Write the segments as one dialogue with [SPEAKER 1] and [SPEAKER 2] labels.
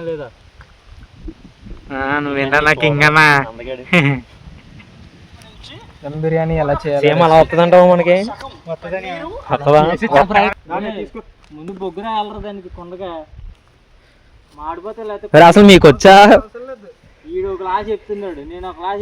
[SPEAKER 1] లేదా
[SPEAKER 2] నువ్వేంటా నాకు ఇంకనా
[SPEAKER 1] దమ్ బిర్యానీ ఎలా చేయాలి
[SPEAKER 2] సేమ్ అలా వస్తుందంటావు మనకి
[SPEAKER 1] ముందు బొగ్గున వెళ్ళరు దానికి కొండగా మాడిపోతే లేకపోతే
[SPEAKER 2] అసలు మీకు వచ్చా
[SPEAKER 1] ఈడు ఒక క్లాస్ చెప్తున్నాడు నేను ఒక class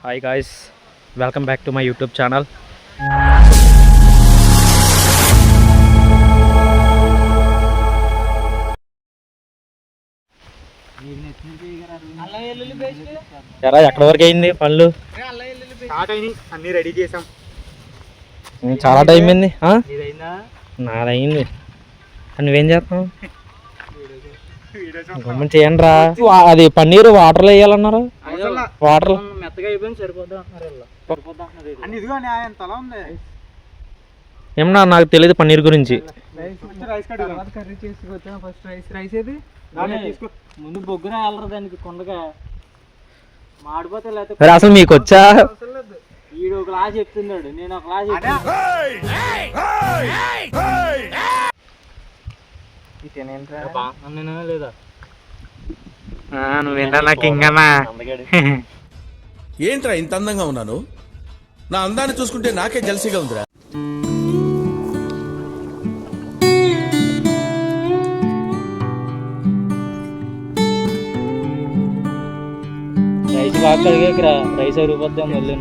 [SPEAKER 2] hi guys, welcome back to my YouTube channel. ఎరా ఎక్కడ వరకు అయింది పనులు?
[SPEAKER 1] అన్ని రెడీ చేసాం.
[SPEAKER 2] చాలా టైం అయింది. నాదయింది. నువ్వేం చేస్తావు? గమని చేయండి రా. అది పన్నీరు వాటర్లో వేయాలన్నారు. వాటర్
[SPEAKER 1] మెత్తగా అయిపోయింది సరిపోద్దా
[SPEAKER 2] ఏమన్నా నాకు తెలియదు పన్నీర్ గురించి.
[SPEAKER 1] ముందు బొగ్గున వెళ్ళరు దానికి కొండగా మాడిపోతే లేకపోతే
[SPEAKER 2] అసలు మీకు వచ్చా?
[SPEAKER 1] ఈడు ఒక క్లాస్ చెప్తున్నాడు నేను ఒక క్లాస్ లేదా
[SPEAKER 2] నువ్వేంటా నాకు ఇంకనా
[SPEAKER 3] ఏంట్రా ఇంత అందంగా ఉన్నాను? నా అందాన్ని చూసుకుంటే నాకే జలసిగా ఉందిరా.
[SPEAKER 1] రైస్ బాగా కడిగేకిరా, రైస్ అరిగిపోద్దాం మళ్ళీ.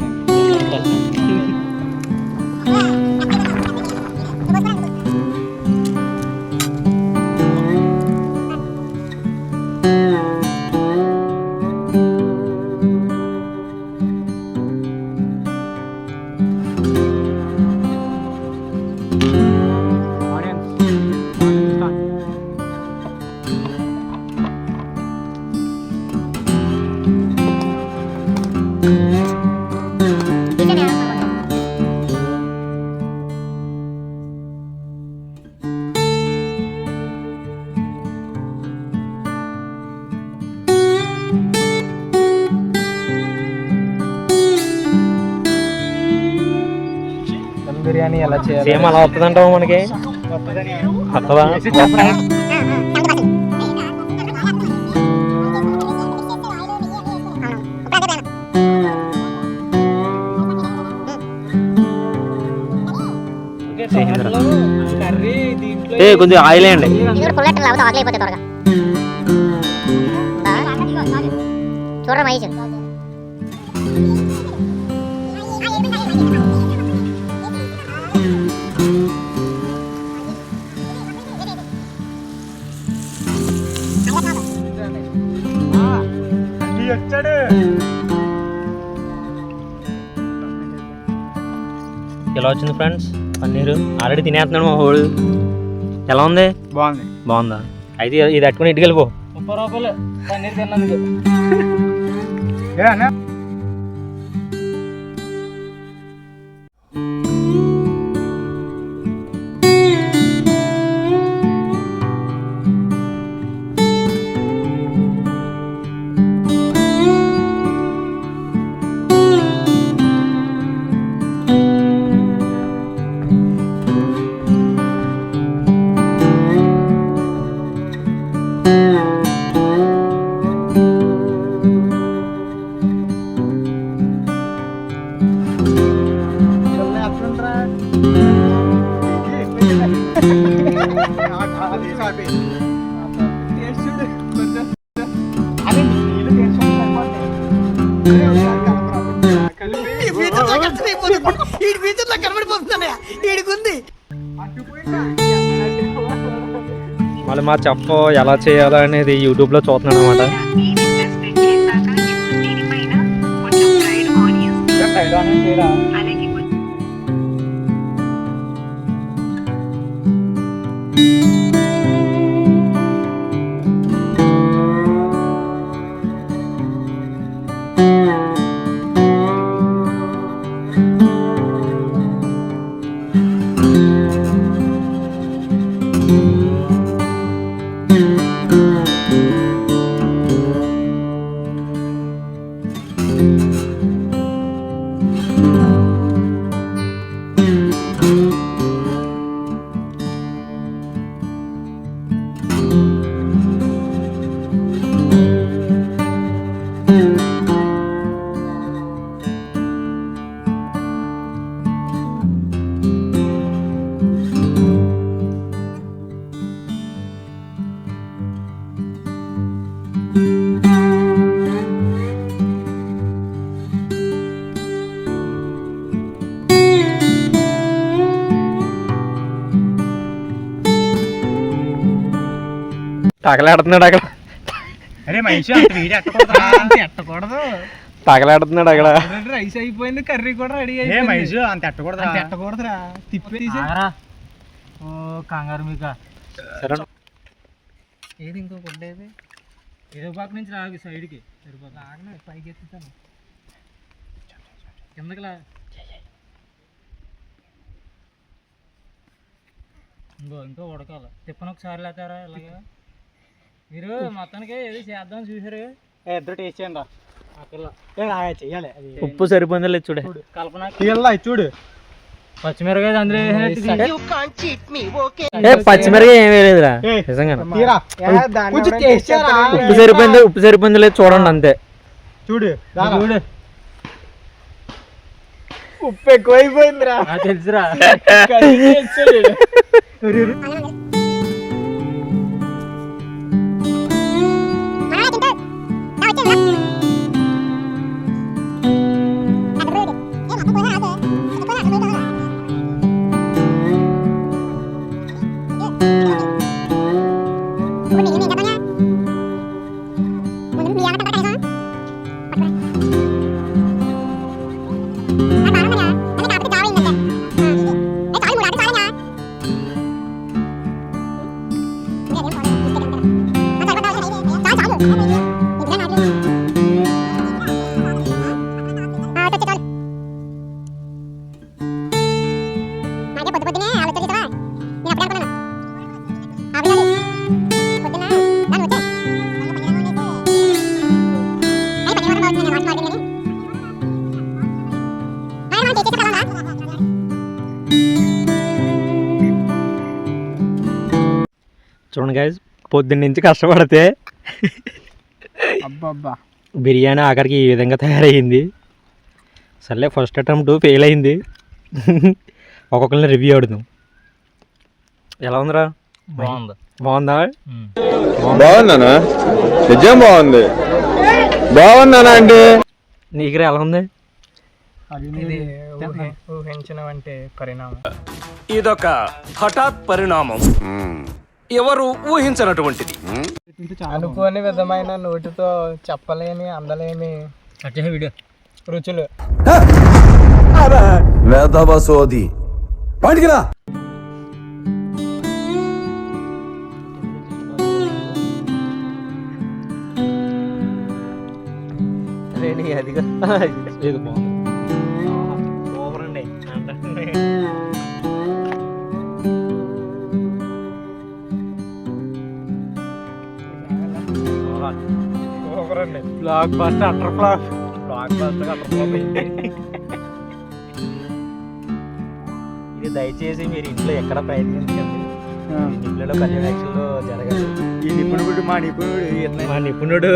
[SPEAKER 1] బిర్యానీ ఎలా చేయాలి?
[SPEAKER 2] సేమ్ అలా వస్తుందంటావు మనకి వస్తుందా? కొంచెం ఆయిల్ వేయండి.
[SPEAKER 4] చూడరా మహేష్,
[SPEAKER 2] ఎలా వచ్చింది ఫ్రెండ్స్ పన్నీరు? ఆల్రెడీ తినేస్తున్నాడు మా వాడు. ఎలా ఉంది? బాగుందా? అయితే ఇది అట్టుకుని ఇంటికి వెళ్ళిపో.
[SPEAKER 1] 30 రూపాయలు పన్నీర్ తిన్నందుకు.
[SPEAKER 2] మళ్ళీ మా చెఫ్ ఎలా చేయాలో అనేది యూట్యూబ్లో చూస్తున్నాను అనమాట. తగలాడుతున్నాడు అక్కడ.
[SPEAKER 1] అరే మనిషి ఎట్టకూడదు.
[SPEAKER 2] తగలాడుతున్నాడు అక్కడ.
[SPEAKER 1] రైస్ అయిపోయింది, కర్రీ కూడా రెడీ
[SPEAKER 5] అయిపోయింది. మనిషి అంత
[SPEAKER 1] ఎట్టకూడదురా. తిప్పి ఓ కంగారు మీక.
[SPEAKER 2] సరే
[SPEAKER 1] ఏది ఇంకో కొట్టేది ఏదో పక్క నుంచి రాగు సైడ్కి ఆగనే పైకి ఎత్తుతాను కిందకిలా. ఇంకో ఉడకాలి. తిప్పను ఒకసారి లేతారా ఇలాగా. మీరు మొత్తానికి ఏది చేద్దాం చూసారు.
[SPEAKER 5] ఇద్దరు టేస్ట్ చేయండి రా. చెయ్యాలి.
[SPEAKER 2] ఉప్పు సరిపోయిందో లేదు చూడే.
[SPEAKER 1] కల్పన చూడు. పచ్చిమిరకాయ అందులో
[SPEAKER 2] పచ్చిమిరకాయ ఏం వేయలేదురా నిజంగా. ఉప్పు సరిపోయిందో లేదు చూడండి అంతే.
[SPEAKER 1] చూడు ఉప్పు ఎక్కువైపోయిందిరా. తెలుసురా.
[SPEAKER 2] చూడండి గైస్, పొద్దున్న నుంచి కష్టపడితే బిర్యానీ ఆఖరికి ఈ విధంగా తయారయ్యింది. సర్లే ఫస్ట్ అటెంప్ట్ ఫెయిల్ అయింది. ఒక్కొక్కరిని రివ్యూ అడుగుదాం. ఎలా ఉందిరా? బాగుందా?
[SPEAKER 6] బాగుందనా? నిజం బాగుంది. బాగుందనా అంటే
[SPEAKER 2] నీకురా ఎలా ఉంది?
[SPEAKER 1] ఊహించినవంటే పరిణామం.
[SPEAKER 3] ఇదొక హఠాత్ పరిణామం, ఎవరు ఊహించినటువంటిది.
[SPEAKER 1] అనుకోని విధమైన నోటితో చెప్పలేని అందలేని వీడియో రుచులు.
[SPEAKER 3] వేదవసోది పడికిరా.
[SPEAKER 2] అదిగా ఇది బాగుంది. ఓవర్ అండి
[SPEAKER 1] బ్లాక్ బస్టర్ అటర్ ఫ్లాప్.
[SPEAKER 2] ఇది దయచేసి మీరు ఇంట్లో ఎక్కడ ప్రయత్నించండి. ఇంట్లో పర్యవేక్షణలో జరగాలి.
[SPEAKER 5] ఈ నిపుణుడు మా
[SPEAKER 2] నిపుణుడు